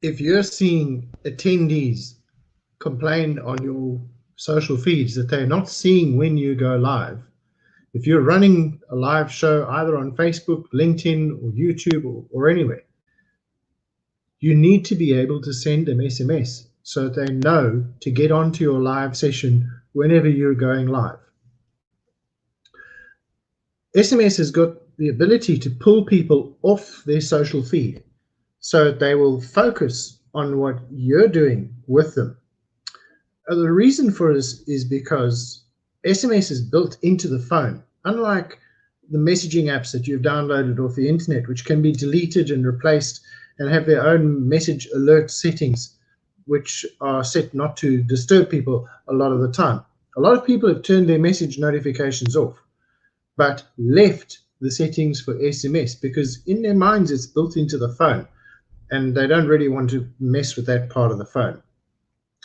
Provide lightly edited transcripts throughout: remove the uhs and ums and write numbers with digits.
if you're seeing attendees complain on your social feeds that they're not seeing when you go live, if you're running a live show either on Facebook, LinkedIn, or YouTube, or anywhere, you need to be able to send them SMS so that they know to get onto your live session whenever you're going live. SMS has got the ability to pull people off their social feed so that they will focus on what you're doing with them. The reason for this is because SMS is built into the phone, unlike the messaging apps that you've downloaded off the internet, which can be deleted and replaced and have their own message alert settings, which are set not to disturb people a lot of the time. A lot of people have turned their message notifications off, but left the settings for SMS because in their minds it's built into the phone and they don't really want to mess with that part of the phone.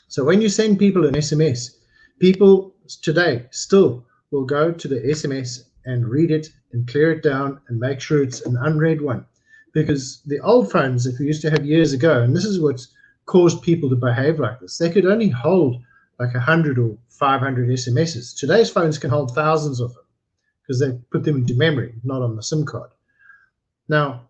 So when you send people an SMS, people today still will go to the SMS and read it and clear it down and make sure it's an unread one. Because the old phones that we used to have years ago, and this is what's caused people to behave like this, they could only hold like 100 or 500 SMSs. Today's phones can hold thousands of them because they put them into memory, not on the SIM card. Now,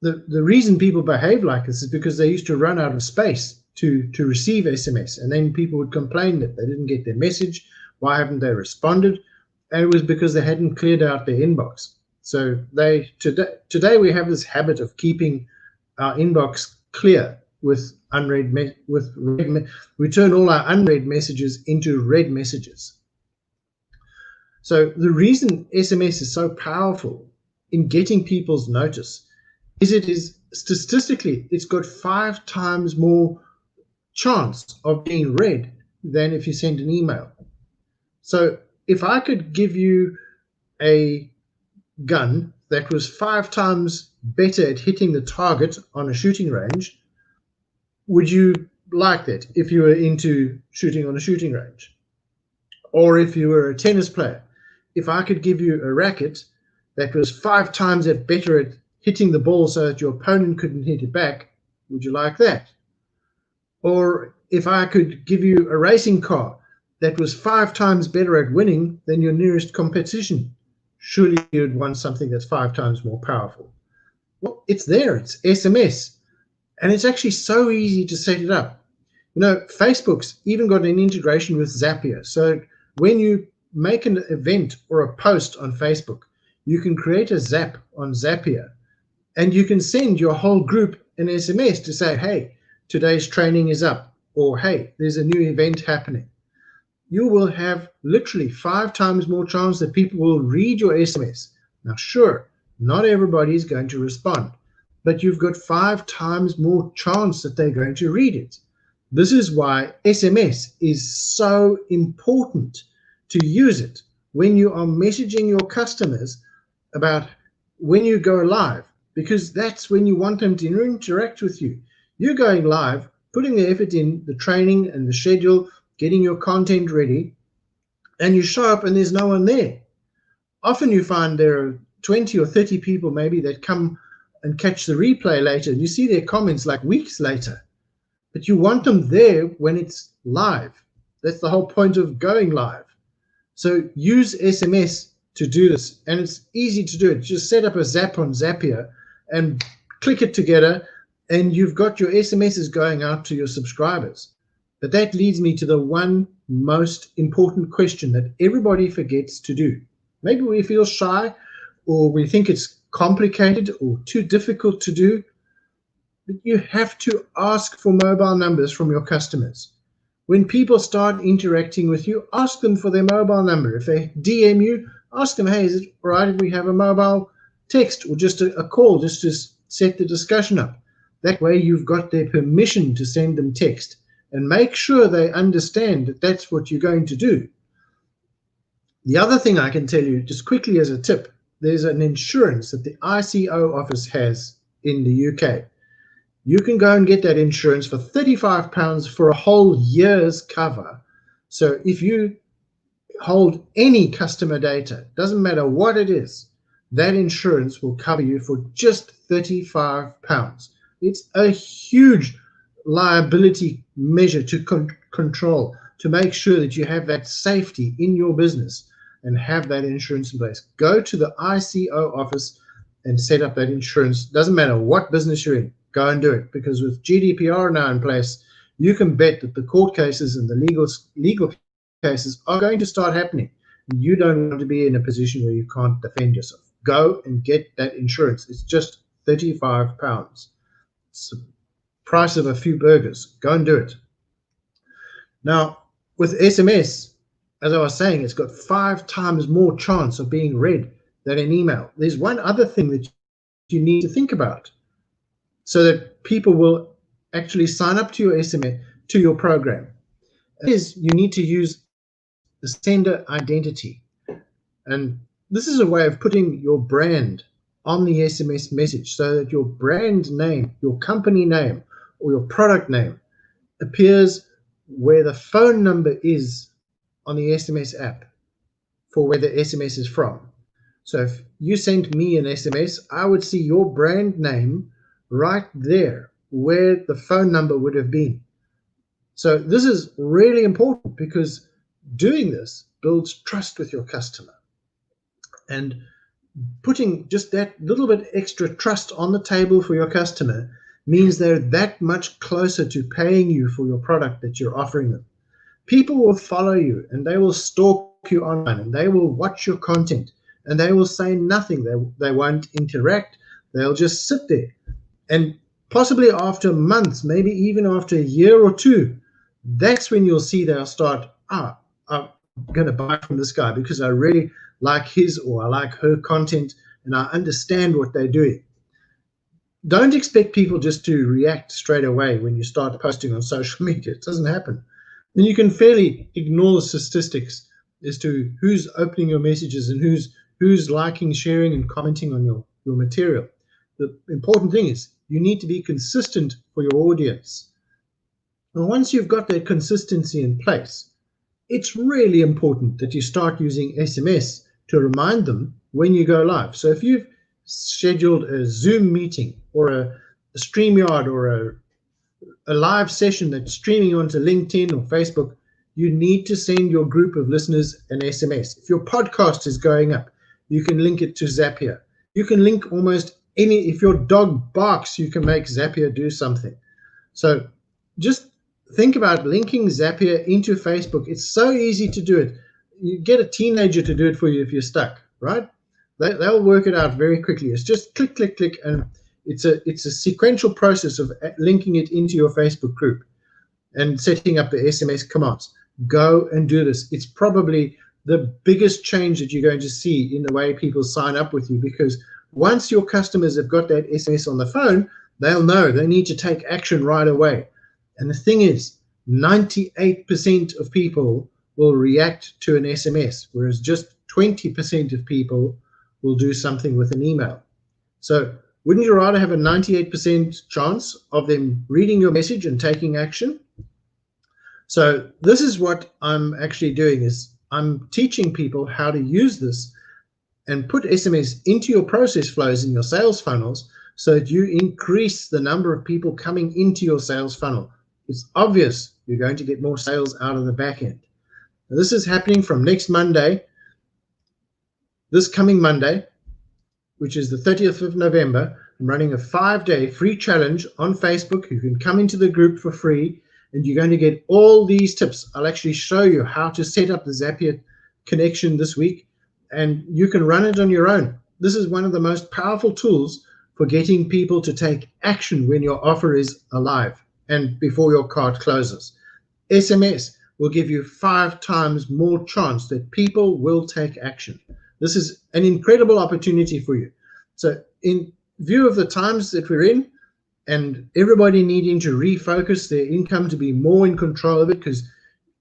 the reason people behave like this is because they used to run out of space to receive SMS, and then people would complain that they didn't get their message. Why haven't they responded? And it was because they hadn't cleared out their inbox. So today we have this habit of keeping our inbox clear with unread we turn all our unread messages into read messages. So the reason SMS is so powerful in getting people's notice is it is statistically it's got 5 times more chance of being read than if you send an email. So if I could give you a gun that was 5 times better at hitting the target on a shooting range, would you like that if you were into shooting on a shooting range? Or if you were a tennis player, if I could give you a racket that was 5 times better at hitting the ball so that your opponent couldn't hit it back, would you like that? Or if I could give you a racing car that was 5 times better at winning than your nearest competition, surely you'd want something that's 5 times more powerful. Well, it's there, it's SMS, and it's actually so easy to set it up. You know, Facebook's even got an integration with Zapier, so when you make an event or a post on Facebook, you can create a zap on Zapier, and you can send your whole group an SMS to say, hey, today's training is up, or hey, there's a new event happening. You will have literally 5 times more chance that people will read your SMS. Now, sure, not everybody is going to respond, but you've got 5 times more chance that they're going to read it. This is why SMS is so important to use it when you are messaging your customers about when you go live, because that's when you want them to interact with you. You're going live, putting the effort in, the training and the schedule, getting your content ready, and you show up and there's no one there. Often you find there are 20 or 30 people maybe that come and catch the replay later, and you see their comments like weeks later. But you want them there when it's live. That's the whole point of going live. So use SMS to do this, and it's easy to do it. Just set up a zap on Zapier and click it together, and you've got your SMSs going out to your subscribers. But that leads me to the one most important question that everybody forgets to do. Maybe we feel shy, or we think it's complicated or too difficult to do, but you have to ask for mobile numbers from your customers. When people start interacting with you, ask them for their mobile number. If they DM you, ask them, hey, is it all right if we have a mobile text or just a call just to set the discussion up? That way you've got their permission to send them text, and make sure they understand that that's what you're going to do. The other thing I can tell you, just quickly as a tip, there's an insurance that the ICO office has in the UK. You can go and get that insurance for £35 for a whole year's cover. So if you hold any customer data, doesn't matter what it is, that insurance will cover you for just £35. It's a huge liability measure to control, to make sure that you have that safety in your business and have that insurance in place. Go to the ICO office and set up that insurance. Doesn't matter what business you're in, go and do it, because with GDPR now in place, you can bet that the court cases and the legal cases are going to start happening. You don't want to be in a position where you can't defend yourself. Go and get that insurance. It's just £35. It's the price of a few burgers. Go and do it. Now, with SMS, as I was saying, it's got 5 times more chance of being read than an email. There's one other thing that you need to think about so that people will actually sign up to your SMS, to your program. Is you need to use the sender identity. And this is a way of putting your brand on the SMS message so that your brand name, your company name, or your product name appears where the phone number is on the SMS app for where the SMS is from. So if you sent me an SMS, I would see your brand name right there where the phone number would have been. So this is really important because doing this builds trust with your customer. And putting just that little bit extra trust on the table for your customer means they're that much closer to paying you for your product that you're offering them. People will follow you and they will stalk you online and they will watch your content and they will say nothing. They won't interact. They'll just sit there. And possibly after months, maybe even after a year or two, that's when you'll see they'll start, I'm going to buy from this guy because I really like his or I like her content and I understand what they're doing. Don't expect people just to react straight away when you start posting on social media. It doesn't happen. And you can fairly ignore the statistics as to who's opening your messages and who's liking, sharing, and commenting on your material. The important thing is you need to be consistent for your audience. And once you've got that consistency in place, it's really important that you start using SMS to remind them when you go live. So if you've scheduled a Zoom meeting or a StreamYard or a live session that's streaming onto LinkedIn or Facebook, you need to send your group of listeners an SMS. If your podcast is going up, you can link it to Zapier. You can link almost any, if your dog barks, you can make Zapier do something. So just think about linking Zapier into Facebook. It's so easy to do it. You get a teenager to do it for you if you're stuck, right? They'll work it out very quickly. It's just click, click, click, and it's a sequential process of linking it into your Facebook group and setting up the SMS commands. Go and do this. It's probably the biggest change that you're going to see in the way people sign up with you, because once your customers have got that SMS on the phone, they'll know they need to take action right away. And the thing is, 98% of people will react to an SMS, whereas just 20% of people will do something with an email. So wouldn't you rather have a 98% chance of them reading your message and taking action? So this is what I'm actually doing, is I'm teaching people how to use this and put SMS into your process flows in your sales funnels so that you increase the number of people coming into your sales funnel. It's obvious you're going to get more sales out of the back end. Now, this is happening from next Monday, this coming Monday, which is the 30th of November. I'm running a 5-day free challenge on Facebook. You can come into the group for free and you're going to get all these tips. I'll actually show you how to set up the Zapier connection this week, and you can run it on your own. This is one of the most powerful tools for getting people to take action when your offer is alive and before your cart closes. SMS will give you 5 times more chance that people will take action. This is an incredible opportunity for you. So in view of the times that we're in and everybody needing to refocus their income to be more in control of it, because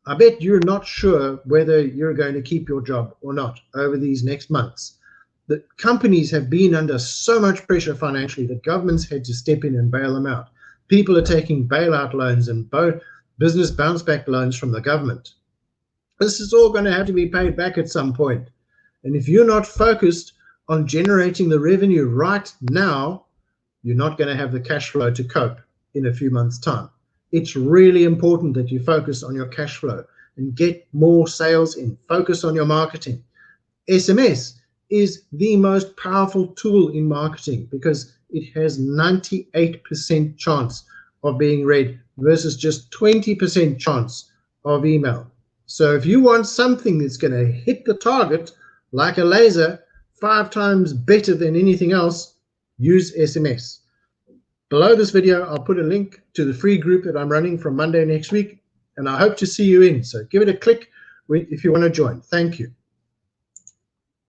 I bet you're not sure whether you're going to keep your job or not over these next months. The companies have been under so much pressure financially that governments had to step in and bail them out. People are taking bailout loans and business bounce back loans from the government. This is all going to have to be paid back at some point. And if you're not focused on generating the revenue right now, you're not going to have the cash flow to cope in a few months' time. It's really important that you focus on your cash flow and get more sales in. Focus on your marketing. SMS is the most powerful tool in marketing because it has 98% chance of being read versus just 20% chance of email. So if you want something that's going to hit the target like a laser 5 times better than anything else, use SMS. Below this video, I'll put a link to the free group that I'm running from Monday next week, and I hope to see you in. So give it a click if you want to join. Thank you.